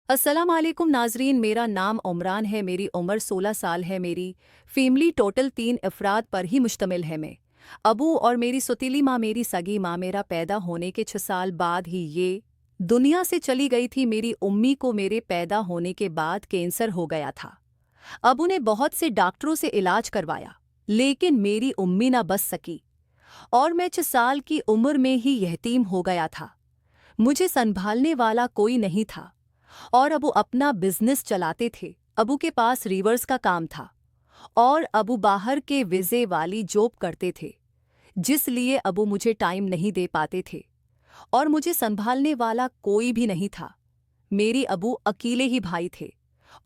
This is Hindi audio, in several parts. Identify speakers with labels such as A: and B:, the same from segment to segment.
A: अस्सलाम वालेकुम नाजरीन, मेरा नाम उमरान है। मेरी उम्र 16 साल है। मेरी फैमिली टोटल 3 अफराद पर ही मुश्तमिल है। मैं अबू और मेरी सौतीली माँ, मेरी सगी माँ, मेरा पैदा होने के 6 साल बाद ही ये दुनिया से चली गई थी। मेरी उम्मी को मेरे पैदा होने के बाद कैंसर हो गया था। अबू ने बहुत से डॉक्टरों से इलाज करवाया, लेकिन मेरी उम्मी ना बच सकी और मैं 6 साल की उम्र में ही यतीम हो गया था। मुझे संभालने वाला कोई नहीं था और अबू अपना बिजनेस चलाते थे। अबू के पास रिवर्स का काम था और अबू बाहर के वीज़े वाली जॉब करते थे, जिसलिए अबू मुझे टाइम नहीं दे पाते थे और मुझे संभालने वाला कोई भी नहीं था। मेरी अबू अकेले ही भाई थे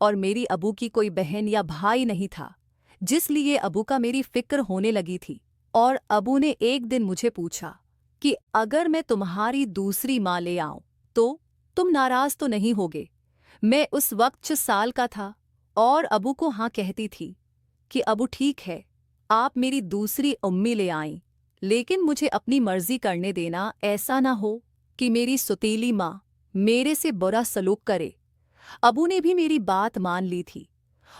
A: और मेरी अबू की कोई बहन या भाई नहीं था, जिसलिए अबू का मेरी फिक्र होने लगी थी। और अबू ने एक दिन मुझे पूछा कि अगर मैं तुम्हारी दूसरी माँ ले आऊं तो तुम नाराज तो नहीं होगे। मैं उस वक्त 6 साल का था और अबू को हाँ कहती थी कि अबू ठीक है, आप मेरी दूसरी उम्मी ले आईं, लेकिन मुझे अपनी मर्जी करने देना। ऐसा ना हो कि मेरी सौतीली माँ मेरे से बुरा सलूक करे। अबू ने भी मेरी बात मान ली थी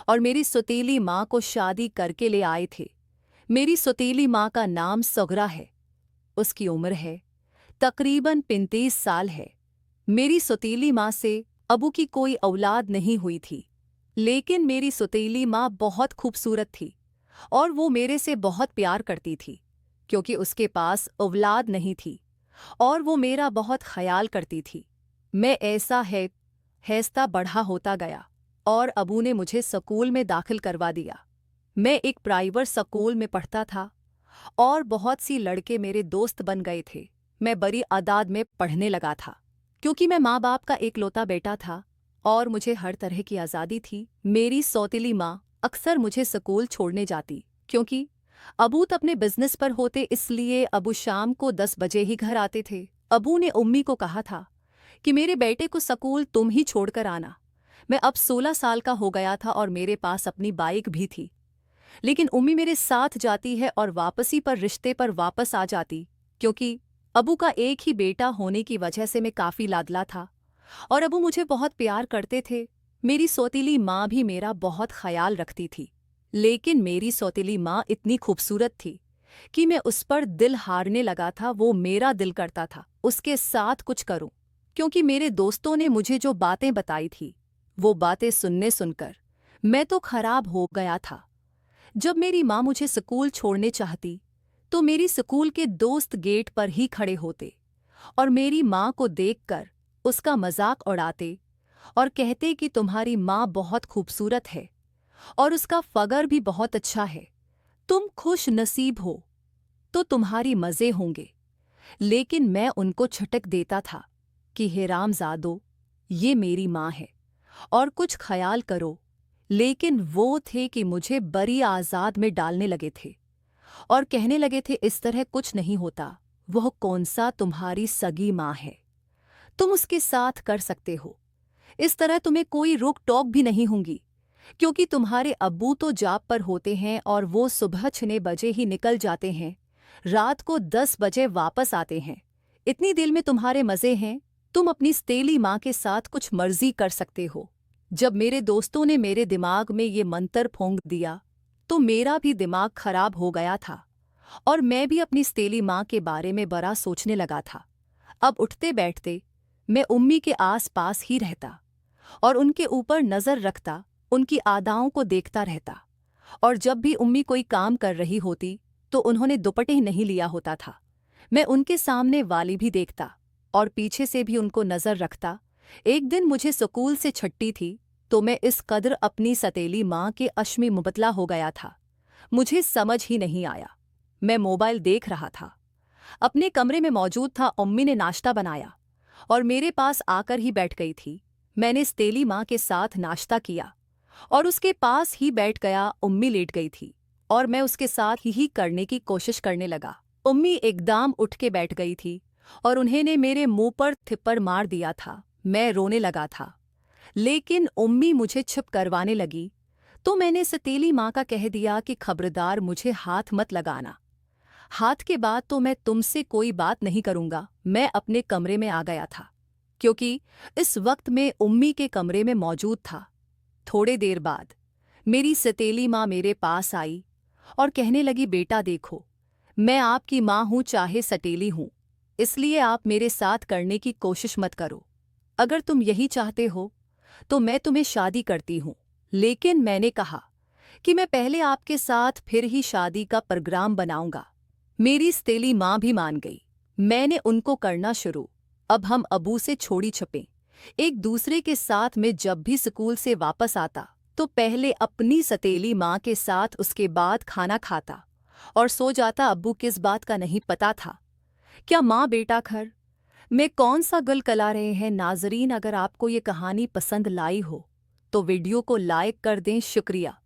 A: और मेरी सौतीली माँ को शादी करके ले आए थे। मेरी सौतीली माँ का नाम सगरा है। उसकी उम्र है तकरीबन 35 साल है। मेरी सौतीली माँ से अबू की कोई औलाद नहीं हुई थी, लेकिन मेरी सौतीली माँ बहुत खूबसूरत थी और वो मेरे से बहुत प्यार करती थी, क्योंकि उसके पास औलाद नहीं थी और वो मेरा बहुत ख्याल करती थी। मैं ऐसा है हैस्ता बढ़ा होता गया और अबू ने मुझे स्कूल में दाखिल करवा दिया। मैं एक प्राइवेट स्कूल में पढ़ता था और बहुत सी लड़के मेरे दोस्त बन गए थे। मैं बड़ी आदाद में पढ़ने लगा था, क्योंकि मैं माँ बाप का एकलौता बेटा था और मुझे हर तरह की आज़ादी थी। मेरी सौतीली माँ अक्सर मुझे स्कूल छोड़ने जाती, क्योंकि अबू तो अपने बिजनेस पर होते, इसलिए अबू शाम को 10 बजे ही घर आते थे। अबू ने उम्मी को कहा था कि मेरे बेटे को स्कूल तुम ही छोड़कर आना। मैं अब 16 साल का हो गया था और मेरे पास अपनी बाइक भी थी, लेकिन उम्मी मेरे साथ जाती है और वापसी पर रिश्ते पर वापस आ जाती, क्योंकि अबू का एक ही बेटा होने की वजह से मैं काफ़ी लाडला था और अबू मुझे बहुत प्यार करते थे। मेरी सौतीली माँ भी मेरा बहुत ख्याल रखती थी, लेकिन मेरी सौतीली माँ इतनी खूबसूरत थी कि मैं उस पर दिल हारने लगा था। वो मेरा दिल करता था उसके साथ कुछ करूं, क्योंकि मेरे दोस्तों ने मुझे जो बातें बताई थी, वो बातें सुनकर मैं तो खराब हो गया था। जब मेरी माँ मुझे स्कूल छोड़ने चाहती, तो मेरी स्कूल के दोस्त गेट पर ही खड़े होते और मेरी माँ को देखकर उसका मजाक उड़ाते और कहते कि तुम्हारी माँ बहुत खूबसूरत है और उसका फगर भी बहुत अच्छा है, तुम खुश नसीब हो, तो तुम्हारी मज़े होंगे। लेकिन मैं उनको छटक देता था कि हेरामजादो, ये मेरी माँ है और कुछ ख्याल करो। लेकिन वो थे कि मुझे बड़ी आज़ाद में डालने लगे थे और कहने लगे थे इस तरह कुछ नहीं होता, वह कौन सा तुम्हारी सगी माँ है, तुम उसके साथ कर सकते हो। इस तरह तुम्हें कोई रोक टोक भी नहीं होंगी, क्योंकि तुम्हारे अब्बू तो जॉब पर होते हैं और वो सुबह 6 बजे ही निकल जाते हैं, रात को 10 बजे वापस आते हैं। इतनी देर में तुम्हारे मज़े हैं, तुम अपनी सौतेली माँ के साथ कुछ मर्जी कर सकते हो। जब मेरे दोस्तों ने मेरे दिमाग में ये मंतर फूंक दिया, तो मेरा भी दिमाग खराब हो गया था और मैं भी अपनी सौतेली माँ के बारे में बड़ा सोचने लगा था। अब उठते बैठते मैं उम्मी के आस पास ही रहता और उनके ऊपर नज़र रखता, उनकी आदाओं को देखता रहता। और जब भी उम्मी कोई काम कर रही होती, तो उन्होंने दुपट्टे नहीं लिया होता था, मैं उनके सामने वाली भी देखता और पीछे से भी उनको नज़र रखता। एक दिन मुझे स्कूल से छुट्टी थी, तो मैं इस कदर अपनी सौतेली माँ के अश्मी मुबतला हो गया था, मुझे समझ ही नहीं आया। मैं मोबाइल देख रहा था, अपने कमरे में मौजूद था। उम्मी ने नाश्ता बनाया और मेरे पास आकर ही बैठ गई थी। मैंने सौतेली माँ के साथ नाश्ता किया और उसके पास ही बैठ गया। उम्मी लेट गई थी और मैं उसके साथ ही करने की कोशिश करने लगा। उम्मी एकदम उठ के बैठ गई थी और उन्होंने मेरे मुंह पर थप्पड़ मार दिया था। मैं रोने लगा था, लेकिन उम्मी मुझे चुप करवाने लगी, तो मैंने सौतेली माँ का कह दिया कि खबरदार मुझे हाथ मत लगाना। हाथ के बाद तो मैं तुमसे कोई बात नहीं करूँगा। मैं अपने कमरे में आ गया था, क्योंकि इस वक्त मैं उम्मी के कमरे में मौजूद था। थोड़े देर बाद मेरी सतीली माँ मेरे पास आई और कहने लगी, बेटा देखो, मैं आपकी माँ हूँ चाहे सतीली हूँ, इसलिए आप मेरे साथ करने की कोशिश मत करो। अगर तुम यही चाहते हो तो मैं तुम्हें शादी करती हूँ। लेकिन मैंने कहा कि मैं पहले आपके साथ फिर ही शादी का प्रोग्राम बनाऊंगा। मेरी सतीली माँ भी मान गई। मैंने उनको करना शुरू। अब हम अबू से छोड़ी छुपे एक दूसरे के साथ में जब भी स्कूल से वापस आता तो पहले अपनी सतीली माँ के साथ, उसके बाद खाना खाता और सो जाता। अब्बू किस बात का नहीं पता था। क्या माँ बेटा घर में कौन सा गुल कला रहे हैं। नाजरीन, अगर आपको ये कहानी पसंद लाई हो तो वीडियो को लाइक कर दें। शुक्रिया।